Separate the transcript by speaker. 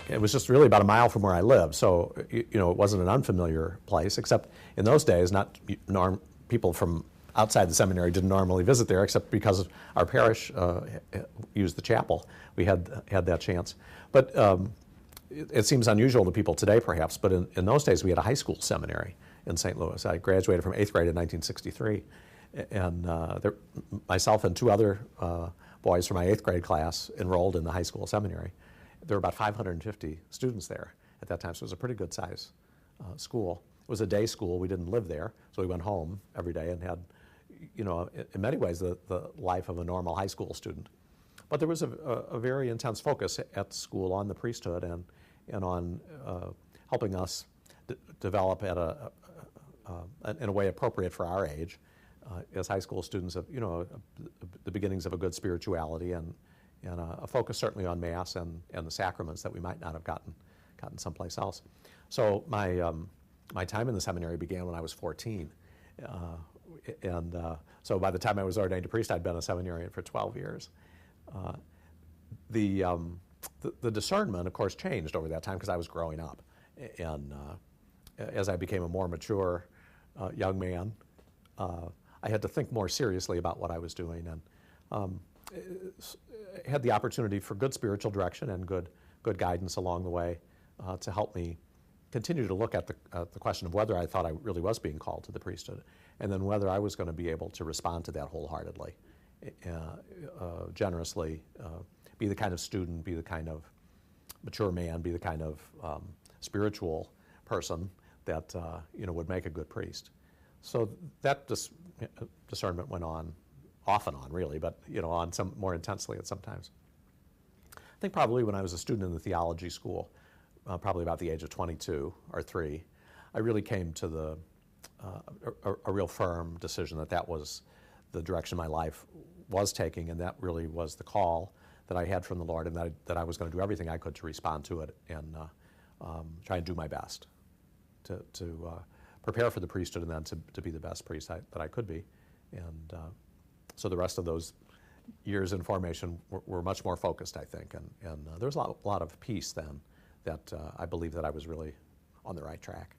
Speaker 1: it was just really about a mile from where I lived, so it wasn't an unfamiliar place, except in those days, people from outside the seminary didn't normally visit there, except because our parish used the chapel. We had that chance. But it seems unusual to people today, perhaps, but in those days we had a high school seminary in St. Louis. I graduated from 8th grade in 1963, and myself and two other boys from my 8th grade class enrolled in the high school seminary. There were about 550 students there at that time, so it was a pretty good size school. It was a day school. We didn't live there, so we went home every day and had, in many ways, the life of a normal high school student. But there was a very intense focus at the school on the priesthood and on helping us develop in a way appropriate for our age as high school students of, the beginnings of a good spirituality and a focus certainly on Mass and the sacraments that we might not have gotten someplace else. So my time in the seminary began when I was 14. So by the time I was ordained a priest, I'd been a seminarian for 12 years. The discernment, of course, changed over that time because I was growing up. And as I became a more mature young man, I had to think more seriously about what I was doing, and had the opportunity for good spiritual direction and good guidance along the way to help me continue to look at the question of whether I thought I really was being called to the priesthood, and then whether I was going to be able to respond to that wholeheartedly, generously, be the kind of student, be the kind of mature man, be the kind of spiritual person that would make a good priest. So that discernment went on, off and on really, but on some more intensely at some times. I think probably when I was a student in the theology school, probably about the age of 22 or 3, I really came to a real firm decision that was the direction my life was taking, and that really was the call that I had from the Lord, and that I was going to do everything I could to respond to it and try and do my best to prepare for the priesthood and then to be the best priest that I could be. And so the rest of those years in formation were much more focused, I think, and there was a lot of peace then that I believe that I was really on the right track.